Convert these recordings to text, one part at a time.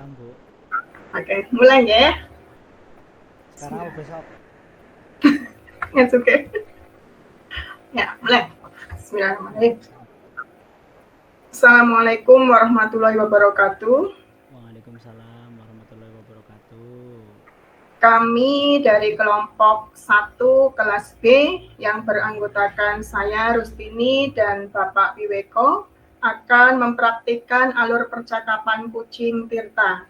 Aman, Bu. Oke, mulai ya. Sekarang apa besok? It's okay. Ya, mulai. Bismillahirrahmanirrahim. Assalamualaikum warahmatullahi wabarakatuh. Waalaikumsalam warahmatullahi wabarakatuh. Kami dari kelompok 1 kelas B yang beranggotakan saya Rustini dan Bapak Wiweko akan mempraktikkan alur percakapan kucing Tirta.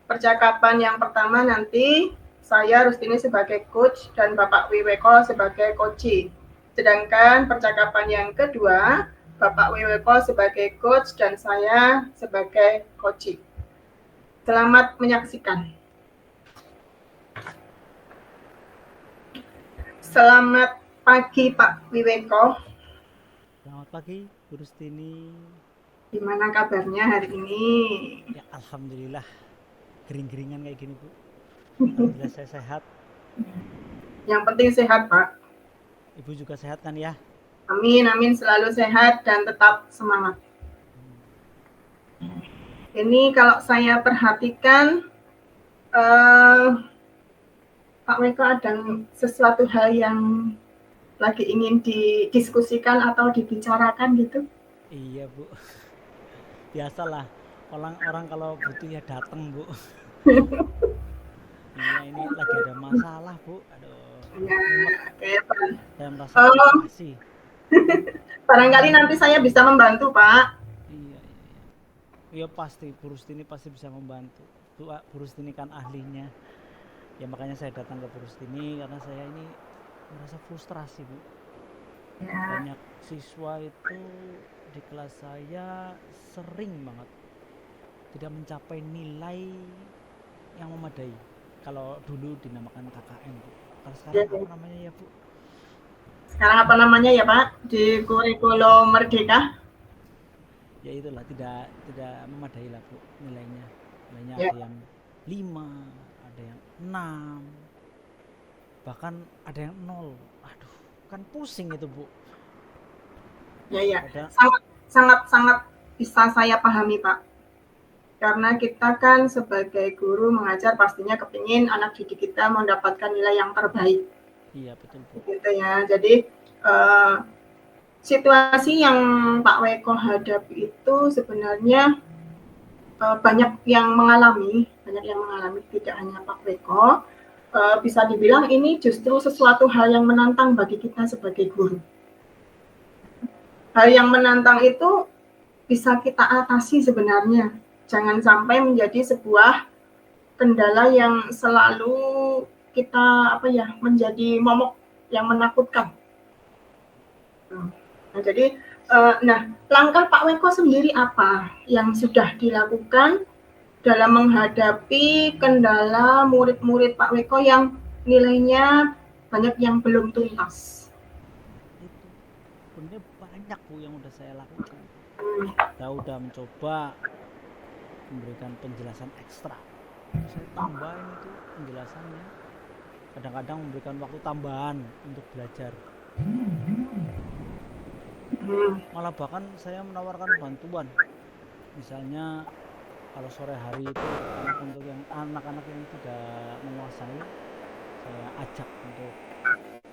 Percakapan yang pertama nanti saya Rustini sebagai coach dan Bapak Wiweko sebagai coachee. Sedangkan percakapan yang kedua, Bapak Wiweko sebagai coach dan saya sebagai coachee. Selamat menyaksikan. Selamat pagi Pak Wiweko. Selamat pagi, Bu Rustini. Gimana kabarnya hari ini? Ya, alhamdulillah. Gering-geringan kayak gini, Bu. Alhamdulillah saya sehat. Yang penting sehat, Pak. Ibu juga sehat kan ya? Amin, amin, selalu sehat dan tetap semangat. Ini kalau saya perhatikan, Pak Weko ada sesuatu hal yang lagi ingin didiskusikan atau dibicarakan gitu? Iya, Bu. Biasalah, orang-orang kalau butuh ya datang, Bu. Iya, ini lagi ada masalah, Bu. Aduh, Ya, mumet. kayak Saya merasa oh, frustasi. barangkali nanti saya bisa membantu, Pak. Iya, iya, iya. Iya pasti, Bu Rustini pasti bisa membantu. Bu Rustini kan ahlinya. Ya makanya saya datang ke Bu Rustini karena saya ini merasa frustrasi, Bu. Ya, Banyak siswa itu di kelas saya sering banget tidak mencapai nilai yang memadai. Kalau dulu dinamakan KKM, Bu. Kalau sekarang ya. apa namanya ya, Bu? Sekarang apa namanya ya, Pak? Di kurikulum Merdeka? Ya itulah tidak memadai lah, Bu, nilainya. Nilainya Ya, ada yang 5, ada yang 6, bahkan ada yang 0. Aduh, kan pusing itu, Bu. ya, ya. Padahal Sangat bisa saya pahami, Pak. Karena kita kan sebagai guru mengajar pastinya kepingin anak didik kita mendapatkan nilai yang terbaik. iya betul, Bu. Gitu ya. Jadi situasi yang Pak Weko hadapi itu sebenarnya banyak yang mengalami, tidak hanya Pak Weko. Bisa dibilang ini justru sesuatu hal yang menantang bagi kita sebagai guru. Hal yang menantang itu bisa kita atasi sebenarnya. Jangan sampai menjadi sebuah kendala yang selalu kita menjadi momok yang menakutkan. Nah, jadi langkah Pak Weko sendiri apa yang sudah dilakukan dalam menghadapi kendala murid-murid Pak Weko yang nilainya banyak yang belum tuntas? Itu sebenarnya banyak, Bu, yang udah saya lakukan. Saya udah mencoba memberikan penjelasan ekstra, saya tambahin itu penjelasannya, kadang-kadang memberikan waktu tambahan untuk belajar, malah bahkan saya menawarkan bantuan. Misalnya kalau sore hari itu untuk yang anak-anak yang tidak menguasai, saya ajak untuk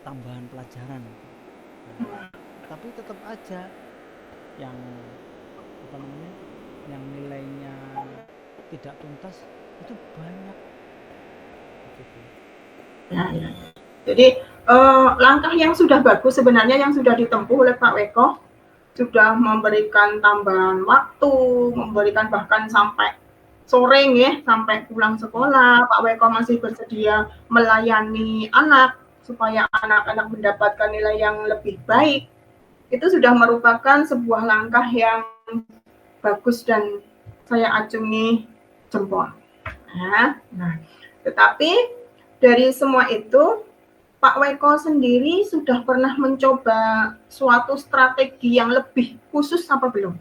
tambahan pelajaran. Nah, tapi tetap aja yang yang nilainya tidak tuntas itu banyak gitu. Ya, ya. Jadi langkah yang sudah bagus sebenarnya yang sudah ditempuh oleh Pak Weko sudah memberikan tambahan waktu, memberikan bahkan sampai sore ya, sampai pulang sekolah. Pak Weko masih bersedia melayani anak supaya anak-anak mendapatkan nilai yang lebih baik. Itu sudah merupakan sebuah langkah yang bagus dan saya acungi jempol. Nah, tetapi dari semua itu Pak Weko sendiri sudah pernah mencoba suatu strategi yang lebih khusus apa belum?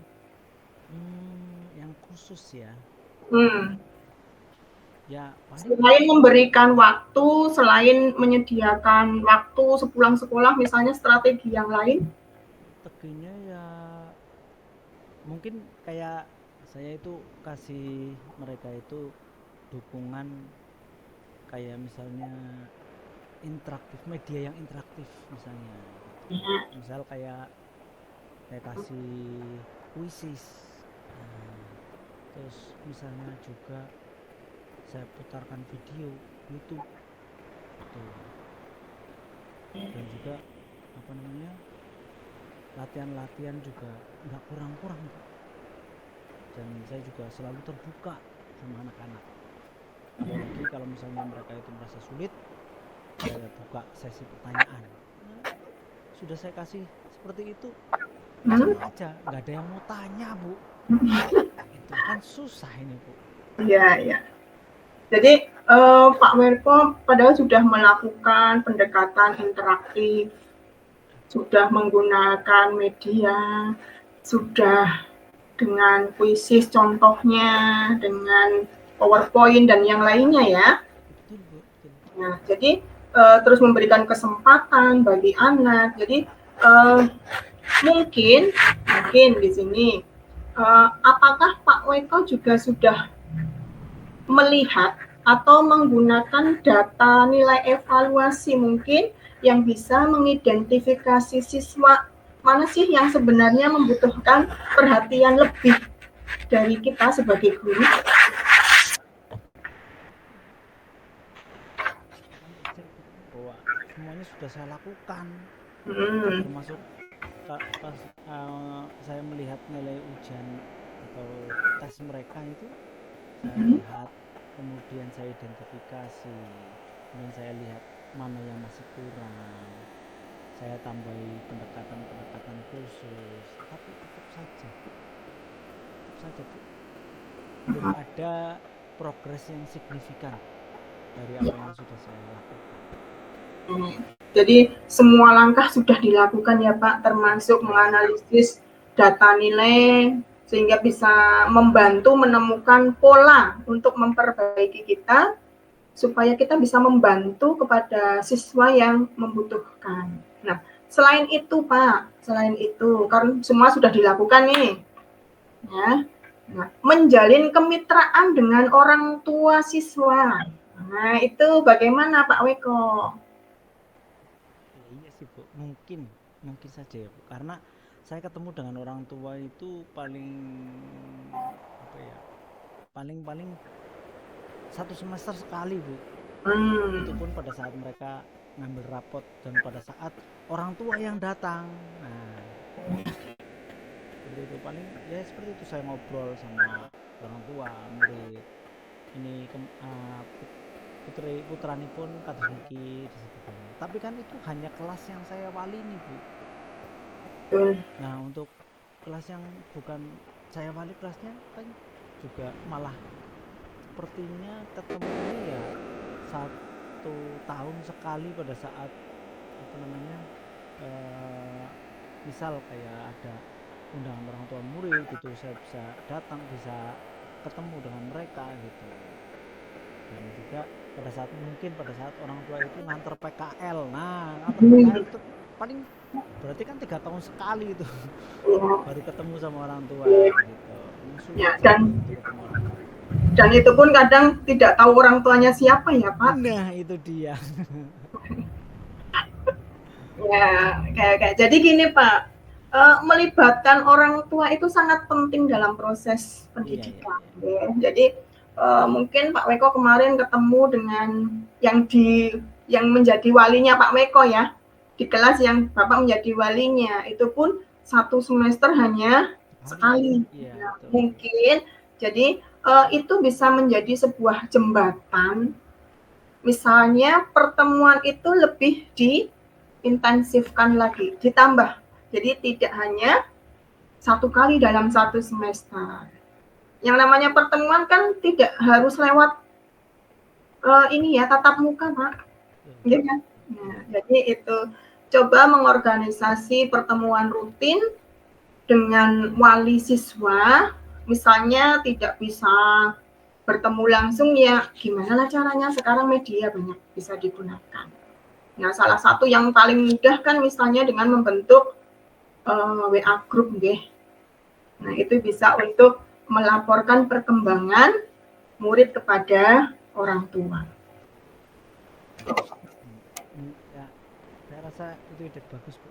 Yang khusus ya. Ya paling Selain memberikan waktu, selain menyediakan waktu sepulang sekolah, misalnya strategi yang lain? strateginya ya mungkin kayak saya itu kasih mereka itu dukungan kayak misalnya interaktif, media yang interaktif misalnya gitu. Ya. Misal kayak saya kasih puisis. Nah, terus misalnya juga saya putarkan video YouTube tuh. Dan juga apa namanya, latihan-latihan juga nggak kurang-kurang, Bu. Dan saya juga selalu terbuka sama anak-anak, apalagi kalau misalnya mereka itu merasa sulit, saya buka sesi pertanyaan. Nah, sudah saya kasih seperti itu, langsung aja, nggak ada yang mau tanya, Bu. Itu kan susah ini, Bu. Iya, iya. Jadi Pak Werko padahal sudah melakukan pendekatan interaktif, sudah menggunakan media, sudah dengan puisi contohnya, dengan PowerPoint dan yang lainnya ya. Betul, Bu. Betul. Nah, jadi terus memberikan kesempatan bagi anak. Jadi mungkin di sini apakah Pak Weko juga sudah melihat atau menggunakan data nilai evaluasi mungkin yang bisa mengidentifikasi siswa mana sih yang sebenarnya membutuhkan perhatian lebih dari kita sebagai guru? Bahwa semuanya sudah saya lakukan, termasuk pas saya melihat nilai ujian atau tes mereka itu, saya lihat, kemudian saya identifikasi, kemudian saya lihat mana yang masih kurang, saya tambahi pendekatan khusus, tapi tetap saja Bu, belum ada progres yang signifikan dari apa yang sudah saya lakukan. Jadi semua langkah sudah dilakukan ya Pak, termasuk menganalisis data nilai sehingga bisa membantu menemukan pola untuk memperbaiki kita supaya kita bisa membantu kepada siswa yang membutuhkan. Nah, selain itu Pak, kan semua sudah dilakukan nih, ya. Nah, menjalin kemitraan dengan orang tua siswa. Nah, itu bagaimana Pak Weko? Iya sih Bu, mungkin saja ya Bu, karena saya ketemu dengan orang tua itu paling apa ya, paling satu semester sekali Bu. Itu pun pada saat mereka ngambil rapot dan pada saat orang tua yang datang. Nah, seperti itu, paling ya seperti itu, saya ngobrol sama orang tua murid ini putrani pun kados niki disebutkan. Tapi kan itu hanya kelas yang saya wali nih Bu. Nah, untuk kelas yang bukan saya wali kelasnya kan juga malah sepertinya ketemunya ya 1 tahun sekali pada saat apa namanya, misal kayak ada undangan orang tua murid gitu, saya bisa datang, bisa ketemu dengan mereka gitu. Dan juga pada saat orang tua itu nganter PKL. Nah, nganter PKL itu paling berarti kan 3 tahun sekali itu baru ketemu sama orang tua gitu. Ya, dan itu pun kadang tidak tahu orang tuanya siapa ya Pak. Nah, itu dia. Ya, kayak jadi gini Pak, melibatkan orang tua itu sangat penting dalam proses pendidikan. Iya. Jadi mungkin Pak Weko kemarin ketemu dengan yang menjadi walinya Pak Weko ya, di kelas yang Bapak menjadi walinya, itu pun 1 semester hanya sekali. Iya, nah, mungkin jadi itu bisa menjadi sebuah jembatan. Misalnya pertemuan itu lebih diintensifkan lagi, ditambah. Jadi tidak hanya 1 kali dalam 1 semester. Yang namanya pertemuan kan tidak harus lewat ini ya, tatap muka Pak. Ya kan? Nah, jadi itu coba mengorganisasi pertemuan rutin dengan wali siswa, misalnya tidak bisa bertemu langsung ya gimana lah caranya, sekarang media banyak bisa digunakan. Nah, salah satu yang paling mudah kan misalnya dengan membentuk WA group nggih. Nah, itu bisa untuk melaporkan perkembangan murid kepada orang tua. Ya, saya rasa itu ide bagus, Bu.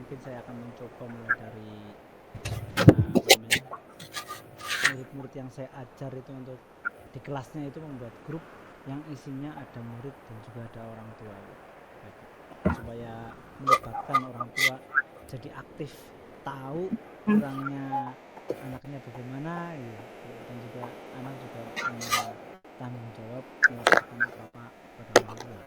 Mungkin saya akan mencoba mulai dari murid-murid yang saya ajar itu untuk di kelasnya itu membuat grup yang isinya ada murid dan juga ada orang tua, supaya melibatkan orang tua jadi aktif, tahu kurangnya anaknya bagaimana ya, dan juga anak juga punya tanggung jawab melakukan apa pada orang tua.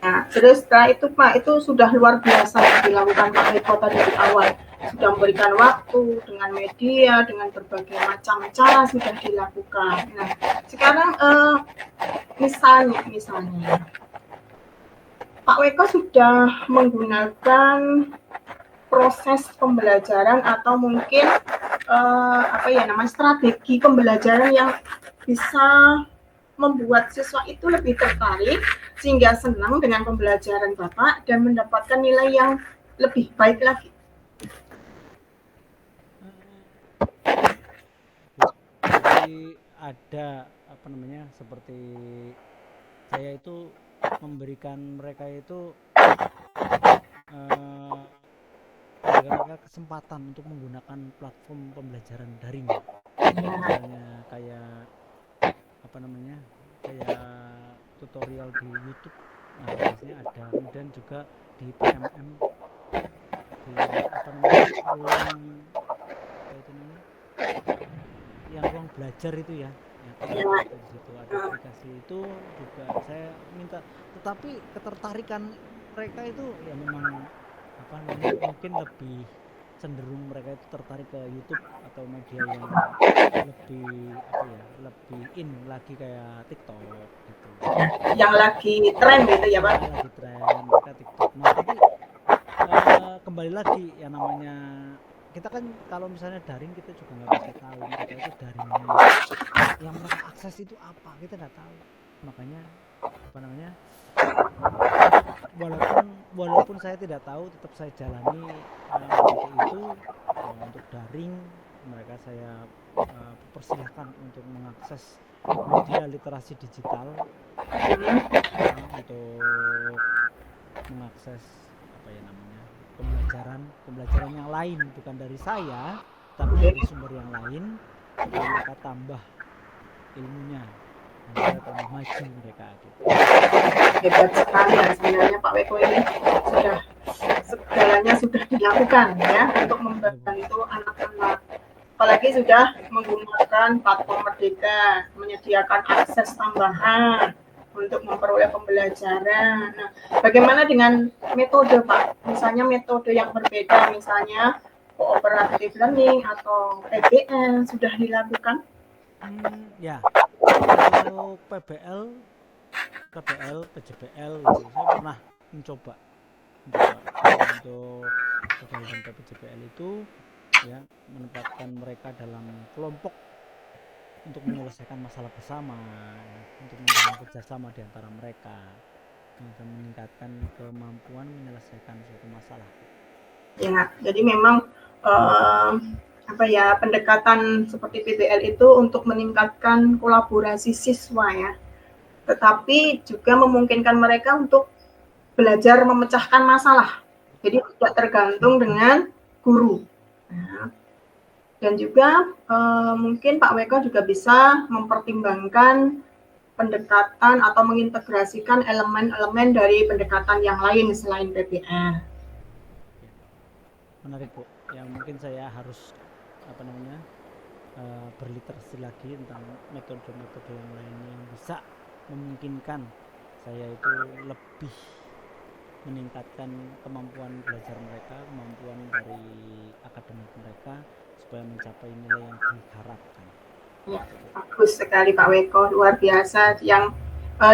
Nah, terus setelah itu Pak, itu sudah luar biasa yang dilakukan Pak Eko tadi di awal. Sudah memberikan waktu dengan media, dengan berbagai macam cara sudah dilakukan. Nah, sekarang misalnya Pak Weko sudah menggunakan proses pembelajaran atau mungkin strategi pembelajaran yang bisa membuat siswa itu lebih tertarik sehingga senang dengan pembelajaran Bapak dan mendapatkan nilai yang lebih baik lagi. Jadi ada seperti saya itu memberikan mereka itu mereka kesempatan untuk menggunakan platform pembelajaran daring, misalnya kayak kayak tutorial di YouTube, nah biasanya ada, kemudian juga di PMM, di ruang belajar itu ya, di situ ada aplikasi itu juga saya minta, tetapi ketertarikan mereka itu ya memang mungkin lebih cenderung mereka itu tertarik ke YouTube atau media yang lebih in lagi kayak TikTok gitu. Yang lagi tren gitu ya Pak? Lagi tren mereka TikTok. Nah tapi kembali lagi ya, namanya kita kan kalau misalnya daring kita juga nggak bisa tahu mereka itu daringnya yang mereka akses itu apa, kita nggak tahu. Makanya walaupun saya tidak tahu, tetap saya jalani itu untuk daring. Mereka saya persilahkan untuk mengakses media literasi digital, untuk mengakses pembelajaran yang lain, bukan dari saya tapi dari sumber yang lain, supaya mereka tambah ilmunya dan mereka tambah maju mereka gitu. Hebat sekali ya sebenarnya Pak Weko ini, segalanya sudah dilakukan ya untuk membantu anak-anak, apalagi sudah menggunakan platform Merdeka, menyediakan akses tambahan untuk memperoleh pembelajaran. Nah, bagaimana dengan metode Pak? Misalnya metode yang berbeda, misalnya cooperative learning atau PBL sudah dilakukan? Ya, kalau PBL, PJBL itu saya pernah mencoba untuk PBL dan PJBL itu ya, menempatkan mereka dalam kelompok untuk menyelesaikan masalah bersama, untuk membangun kerjasama di antara mereka dan meningkatkan kemampuan menyelesaikan suatu masalah. Ya, jadi memang pendekatan seperti PBL itu untuk meningkatkan kolaborasi siswa ya, tetapi juga memungkinkan mereka untuk belajar memecahkan masalah, jadi tidak tergantung dengan guru. Nah, dan juga mungkin Pak Weko juga bisa mempertimbangkan pendekatan atau mengintegrasikan elemen-elemen dari pendekatan yang lain selain PBL. Menarik Bu, ya mungkin saya harus berliterasi lagi tentang metode-metode yang lainnya yang bisa memungkinkan saya itu lebih meningkatkan kemampuan belajar mereka, kemampuan dari akademik mereka, supaya mencapai nilai yang diharapkan. Ya, bagus sekali Pak Weko, luar biasa. Yang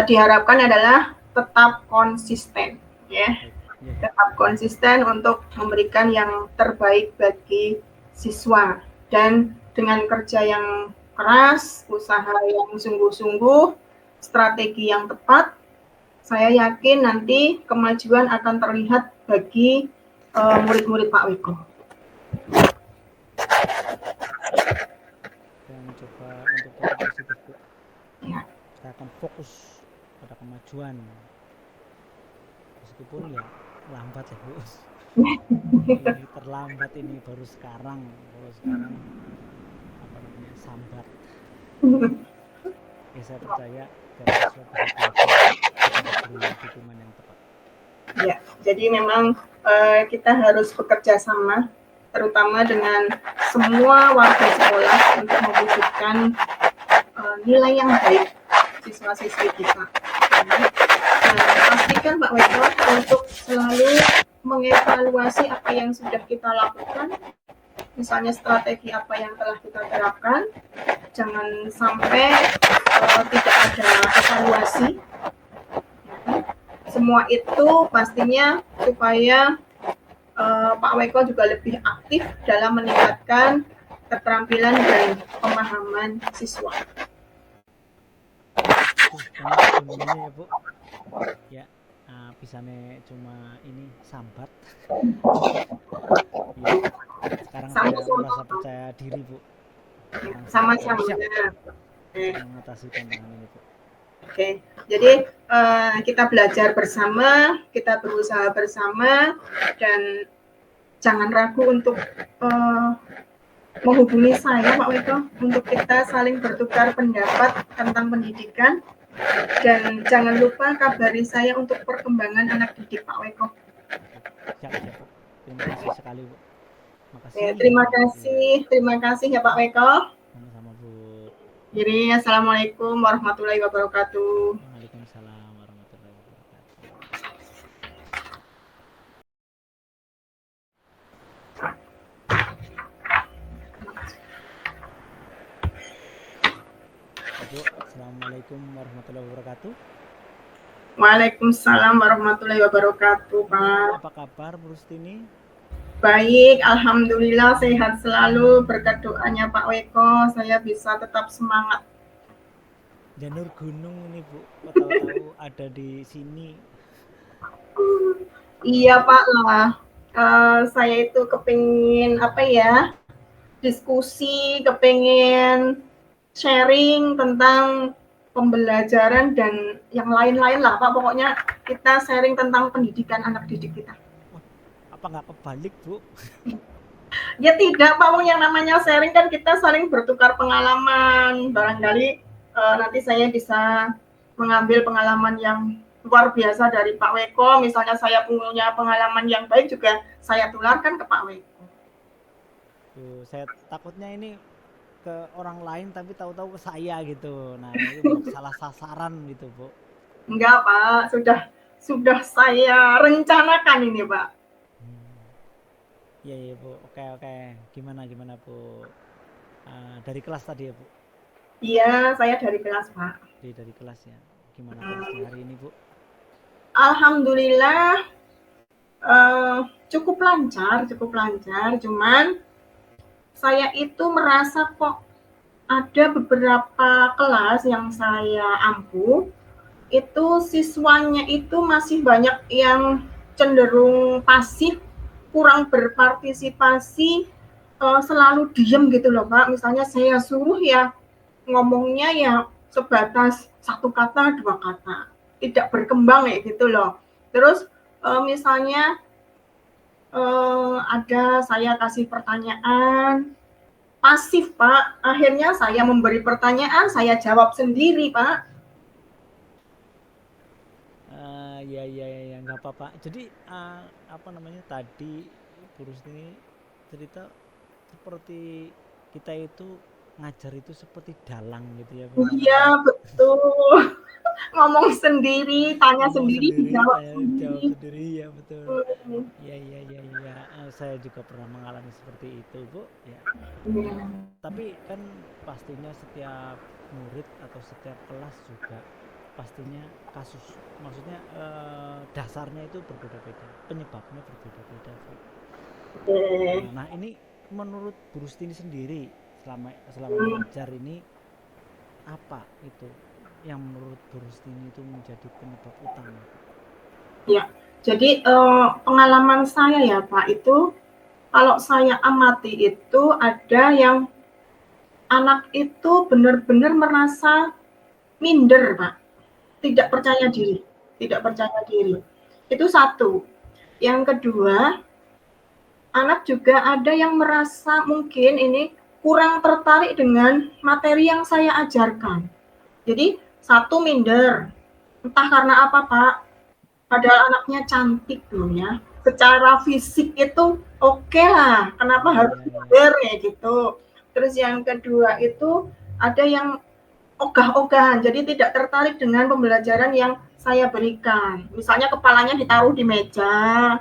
diharapkan adalah tetap konsisten, ya. Tetap konsisten untuk memberikan yang terbaik bagi siswa, dan dengan kerja yang keras, usaha yang sungguh-sungguh, strategi yang tepat, saya yakin nanti kemajuan akan terlihat bagi murid-murid Pak Weko. coba untuk tetap positif, Bu. Ya. Saya akan fokus pada kemajuan meskipun ya lambat ya, Bu. Ini terlambat, ini baru sekarang apa namanya, sambat. Ya saya percaya segala sesuatu hati-hati kita diberi dukungan yang tepat. Ya, jadi memang kita harus bekerja sama, terutama dengan semua warga sekolah untuk mewujudkan nilai yang baik siswa-siswi kita. Pastikan Pak Weko untuk selalu mengevaluasi apa yang sudah kita lakukan, misalnya strategi apa yang telah kita terapkan, jangan sampai tidak ada evaluasi. Semua itu pastinya supaya Pak Weko juga lebih aktif dalam meningkatkan keterampilan dan pemahaman siswa. Sebenarnya ya, Bu, ya pisane cuma ini sambat. Ya, sekarang saya merasa percaya diri, Bu. Sama-sama mengatasi tantangan ini, Bu. Oke, jadi kita belajar bersama, kita berusaha bersama, dan jangan ragu untuk menghubungi saya, Pak Weko, untuk kita saling bertukar pendapat tentang pendidikan, dan jangan lupa kabari saya untuk perkembangan anak didik Pak Weko. Siap, Bu. Terima kasih sekali, Bu. Makasih. Ya, terima kasih ya Pak Weko. Sama-sama, Bu. Jadi, assalamualaikum warahmatullahi wabarakatuh. Waalaikumsalam warahmatullahi wabarakatuh. Bu, assalamualaikum warahmatullahi wabarakatuh. Waalaikumsalam warahmatullahi wabarakatuh, Pak. Apa kabar, Bu Rustini? Baik, alhamdulillah sehat selalu. Berkat doanya Pak Weko, saya bisa tetap semangat. Janur gunung ini, Bu, tahu-tahu ada di sini. Iya Pak lah. Saya itu kepingin diskusi, kepingin sharing tentang pembelajaran dan yang lain-lain lah Pak. Pokoknya kita sharing tentang pendidikan anak didik kita. Apa nggak kebalik, Bu? Ya tidak Pak, yang namanya sharing kan kita saling bertukar pengalaman. Barangkali nanti saya bisa mengambil pengalaman yang luar biasa dari Pak Weko. Misalnya saya punya pengalaman yang baik juga saya tularkan ke Pak Weko. Saya takutnya ini ke orang lain tapi tahu-tahu ke saya gitu. Nah, itu salah sasaran gitu, Bu. Enggak Pak, sudah saya rencanakan ini Pak. Iya, Bu. Oke. Gimana Bu? Dari kelas tadi ya, Bu? Iya, saya dari kelas, Pak. Dari kelas ya. Gimana kelasnya hari ini, Bu? Alhamdulillah cukup lancar. Cuman saya itu merasa kok ada beberapa kelas yang saya ampu, itu siswanya itu masih banyak yang cenderung pasif, kurang berpartisipasi, selalu diem gitu loh Pak. Misalnya saya suruh ya ngomongnya ya sebatas satu kata, dua kata, tidak berkembang ya gitu loh. Terus misalnya ada saya kasih pertanyaan, pasif Pak. Akhirnya saya memberi pertanyaan, saya jawab sendiri Pak. Ya, nggak apa-apa. Jadi tadi Bu Rustini cerita seperti kita itu ngajar itu seperti dalang gitu ya, Bu. Iya betul. Ngomong sendiri, tanya sendiri, jawab sendiri. Ya betul. Iya. Saya juga pernah mengalami seperti itu, Bu. Ya. Tapi kan pastinya setiap murid atau setiap kelas juga pastinya maksudnya dasarnya itu berbeda-beda, penyebabnya berbeda-beda, Bu. Nah, ini menurut Bu Rustini sendiri selama mengajar ini apa itu yang menurut Bu Rustini itu menjadi penyebab utama? Ya, jadi pengalaman saya ya Pak, itu kalau saya amati itu ada yang anak itu benar-benar merasa minder, Pak. Tidak percaya diri, tidak percaya diri. Itu satu. Yang kedua, anak juga ada yang merasa mungkin ini kurang tertarik dengan materi yang saya ajarkan. Jadi satu minder, entah karena apa Pak, padahal anaknya cantik loh ya. Secara fisik itu oke lah, kenapa Iya, harus iya, iya. minder ya gitu. Terus yang kedua itu ada yang ogah-ogahan, jadi tidak tertarik dengan pembelajaran yang saya berikan. Misalnya kepalanya ditaruh di meja,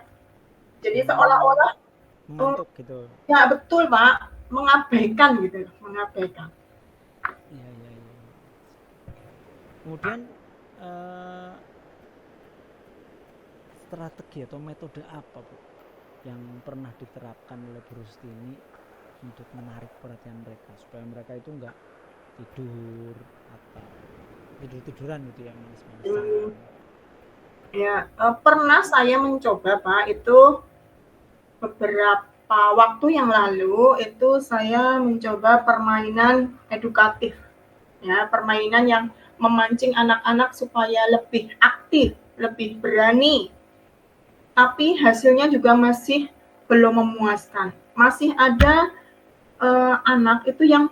jadi Hmm, seolah-olah oh, mengantuk gitu. ya betul Pak, mengabaikan gitu, mengabaikan. Iya, iya, iya. Kemudian eh, strategi atau metode apa, Bu, yang pernah diterapkan oleh Bu Rustini untuk menarik perhatian mereka supaya mereka itu enggak tidur atau tidur-tiduran gitu ya, males-malesan. Ya, pernah saya mencoba Pak, itu beberapa waktu yang lalu itu saya mencoba permainan edukatif, ya permainan yang memancing anak-anak supaya lebih aktif, lebih berani, tapi hasilnya juga masih belum memuaskan. Masih ada anak itu yang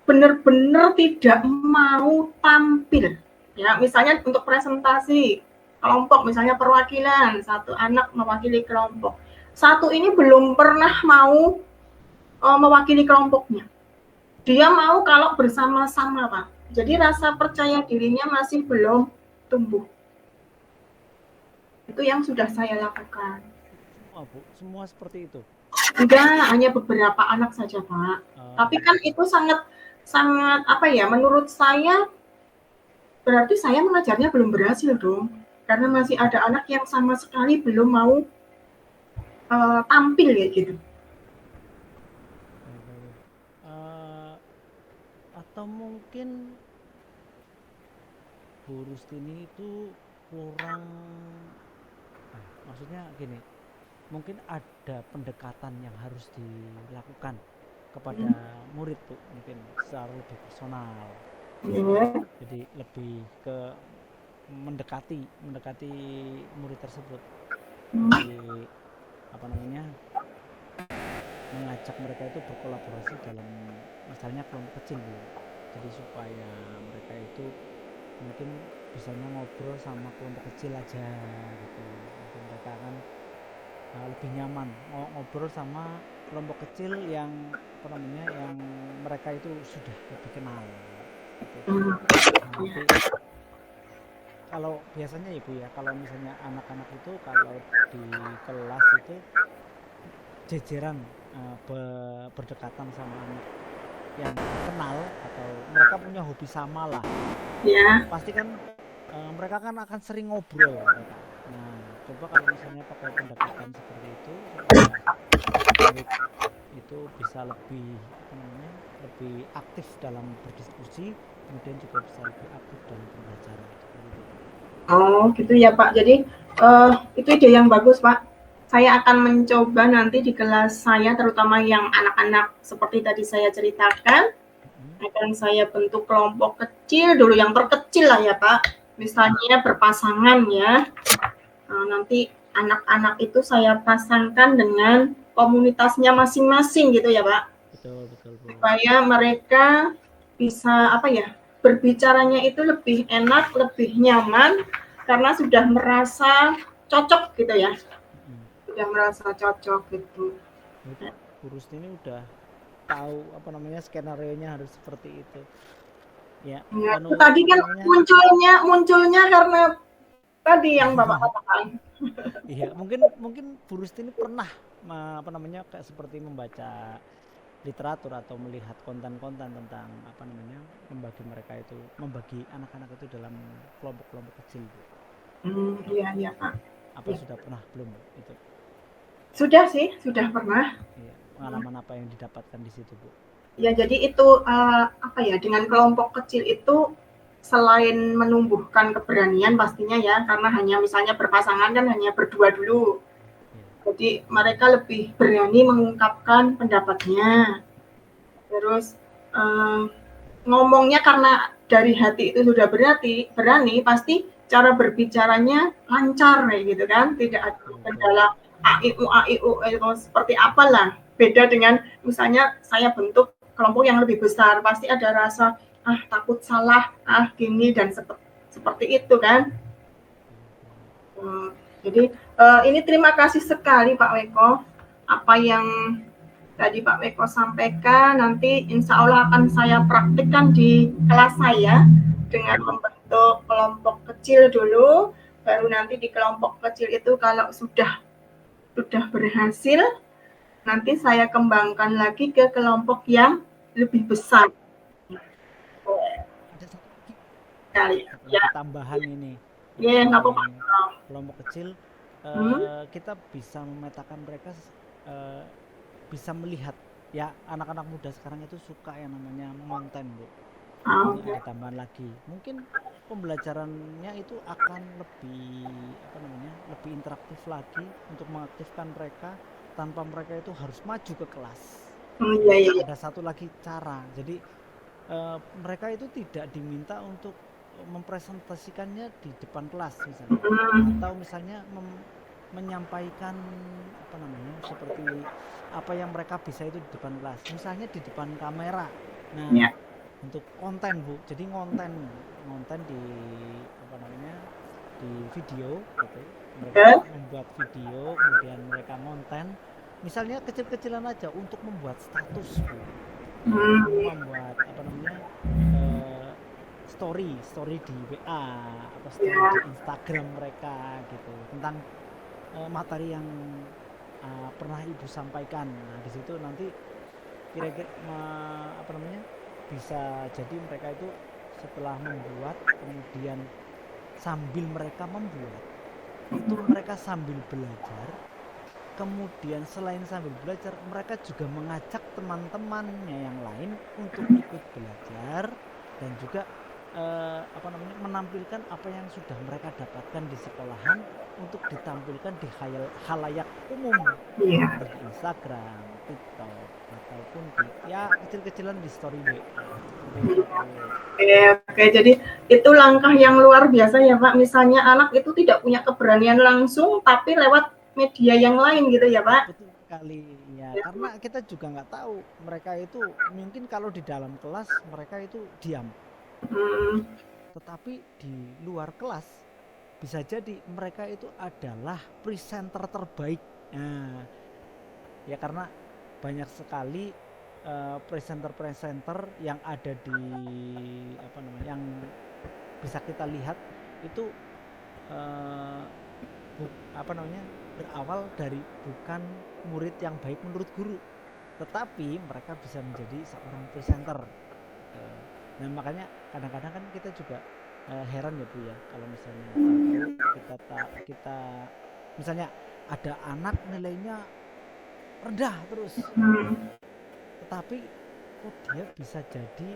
benar-benar tidak mau tampil. Ya, misalnya untuk presentasi kelompok, misalnya perwakilan, satu anak mewakili kelompok. Satu ini belum pernah mau mewakili kelompoknya. Dia mau kalau bersama-sama, Pak. Jadi rasa percaya dirinya masih belum tumbuh. Itu yang sudah saya lakukan. Semua, Bu, semua seperti itu. Enggak, hanya beberapa anak saja, Pak. Tapi Oh, kan itu sangat sangat apa ya, menurut saya berarti saya mengajarnya belum berhasil dong. Karena masih hmm. ada anak yang sama sekali belum mau tampil kayak gitu. Baik, baik, baik. Atau mungkin Bu Rustini itu kurang, maksudnya gini, mungkin ada pendekatan yang harus dilakukan kepada murid, Bu, mungkin secara lebih personal. Ya. Jadi lebih ke mendekati mendekati murid tersebut. Jadi apa namanya, mengajak mereka itu berkolaborasi dalam misalnya kelompok kecil, Bu. Jadi supaya mereka itu mungkin bisanya ngobrol sama kelompok kecil aja gitu. Mungkin mereka akan lebih nyaman ngobrol sama kelompok kecil yang apa namanya, yang mereka itu sudah lebih kenal seperti itu. Nah, nanti kalau biasanya ya, Bu, ya, kalau misalnya anak-anak itu kalau di kelas itu jejeran berdekatan sama anak yang kenal atau mereka punya hobi sama lah, Ya. pasti kan mereka kan akan sering ngobrol mereka. Nah, coba kalau misalnya pakai pendekatan seperti itu supaya murid itu bisa lebih apa namanya, lebih aktif dalam berdiskusi, kemudian juga bisa lebih aktif dalam pembelajaran seperti itu, Pak. Oh, gitu ya Pak. Jadi itu ide yang bagus Pak. Saya akan mencoba nanti di kelas saya, terutama yang anak-anak seperti tadi saya ceritakan, Mm-mm. akan saya bentuk kelompok kecil dulu, yang terkecil lah ya Pak. Misalnya berpasangan ya. Nanti anak-anak itu saya pasangkan dengan komunitasnya masing-masing gitu ya Pak. Betul, betul, Bu. Supaya mereka bisa apa ya, berbicaranya itu lebih enak, lebih nyaman karena sudah merasa cocok gitu ya, Mm-mm. sudah merasa cocok gitu. Itu guru ini udah tahu apa namanya, skenario nya harus seperti itu ya, Ya, itu anu tadi apa kan namanya. munculnya karena tadi yang Bapak katakan. Iya, mungkin mungkin Bu Rusti ini pernah apa namanya, kayak seperti membaca literatur atau melihat konten-konten tentang apa namanya, membagi anak-anak itu dalam kelompok-kelompok kecil, Bu. Iya iya Pak. Apa Ya. sudah pernah belum, Bu, itu? Sudah sih, sudah pernah. Iya, pengalaman apa yang didapatkan di situ, Bu? Ya, jadi itu apa ya, dengan kelompok kecil itu selain menumbuhkan keberanian pastinya ya, karena hanya misalnya berpasangan kan hanya berdua dulu. Iya. Jadi mereka lebih berani mengungkapkan pendapatnya. Terus eh, ngomongnya karena dari hati itu sudah berani, pasti cara berbicaranya lancar gitu kan, tidak ada kendala AIU seperti apalah. Beda dengan misalnya saya bentuk kelompok yang lebih besar, pasti ada rasa takut salah, gini dan seperti itu kan. Jadi ini terima kasih sekali Pak Weko, apa yang tadi Pak Weko sampaikan, nanti insya Allah akan saya praktikkan di kelas saya dengan membentuk kelompok kecil dulu, baru nanti di kelompok kecil itu kalau sudah berhasil, nanti saya kembangkan lagi ke kelompok yang lebih besar. Ada satu lagi Kali ya tambahan ini. apa Pak? Kelompok kecil kita bisa memetakan mereka, bisa melihat ya, anak-anak muda sekarang itu suka yang namanya konten, Bu. Ini ada tambahan lagi, mungkin pembelajarannya itu akan lebih interaktif lagi untuk mengaktifkan mereka tanpa mereka itu harus maju ke kelas. Ada satu lagi cara, jadi mereka itu tidak diminta untuk mempresentasikannya di depan kelas misalnya, atau misalnya menyampaikan seperti apa yang mereka bisa itu di depan kelas, misalnya di depan kamera. Nah, untuk konten, Bu, jadi konten di di video gitu. Mereka membuat video, kemudian mereka konten, misalnya kecil-kecilan aja untuk membuat status, Bu. Membuat story di WA atau story di Instagram mereka gitu tentang materi yang pernah Ibu sampaikan. Nah, di situ nanti kira-kira bisa jadi mereka itu setelah membuat, kemudian sambil mereka membuat itu mereka sambil belajar, kemudian selain sambil belajar mereka juga mengajak teman-temannya yang lain untuk ikut belajar dan juga menampilkan apa yang sudah mereka dapatkan di sekolahan untuk ditampilkan di khalayak umum, di Instagram, TikTok, ataupun di kecil-kecilan di story WA. Oke, jadi itu langkah yang luar biasa ya Pak. Misalnya anak itu tidak punya keberanian langsung, tapi lewat media yang lain gitu ya Pak. Betul sekali ya, karena kita juga nggak tahu mereka itu, mungkin kalau di dalam kelas mereka itu diam. Tetapi di luar kelas bisa jadi mereka itu adalah presenter terbaik. Nah, ya karena banyak sekali presenter yang ada di yang bisa kita lihat itu berawal dari bukan murid yang baik menurut guru, tetapi mereka bisa menjadi seorang presenter. Nah, makanya kadang-kadang kan kita juga heran ya Bu ya, kalau misalnya kita misalnya ada anak nilainya rendah terus, tetapi kok dia bisa jadi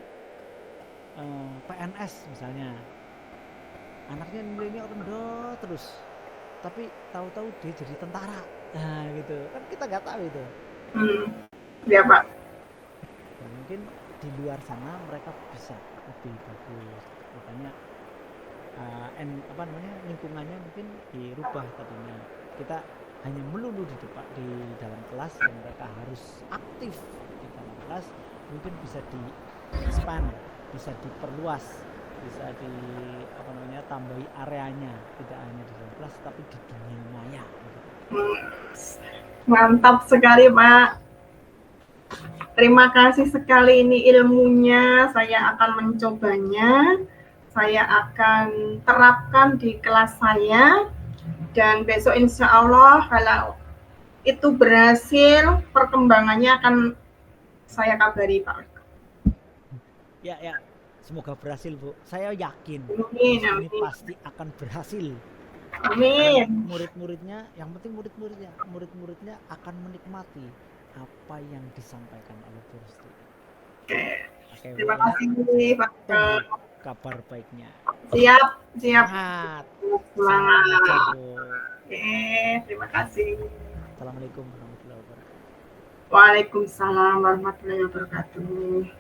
PNS misalnya, anaknya nilainya rendah terus, tapi tahu-tahu dia jadi tentara. Nah gitu kan, kita nggak tahu itu. Ya Pak. Dan mungkin di luar sana mereka bisa lebih bagus, makanya lingkungannya mungkin dirubah tadinya. Kita hanya melulu di dalam kelas dan mereka harus aktif di dalam kelas, mungkin bisa di expand, bisa diperluas, bisa tambahi areanya, tidak hanya di dalam kelas tapi di dunia maya. Mantap sekali Pak. Terima kasih sekali, ini ilmunya, saya akan mencobanya, saya akan terapkan di kelas saya, dan besok insya Allah kalau itu berhasil, perkembangannya akan saya kabari Pak. Ya, semoga berhasil Bu, saya yakin Amin. Ini pasti akan berhasil. Amin. Murid-muridnya, yang penting murid-muridnya akan menikmati apa yang disampaikan oleh Bu Rusti. Oke, terima kasih Pak. Kabar baiknya. Siap. Semangat. Oke, terima kasih. Assalamualaikum warahmatullahi wabarakatuh. Waalaikumsalam warahmatullahi wabarakatuh.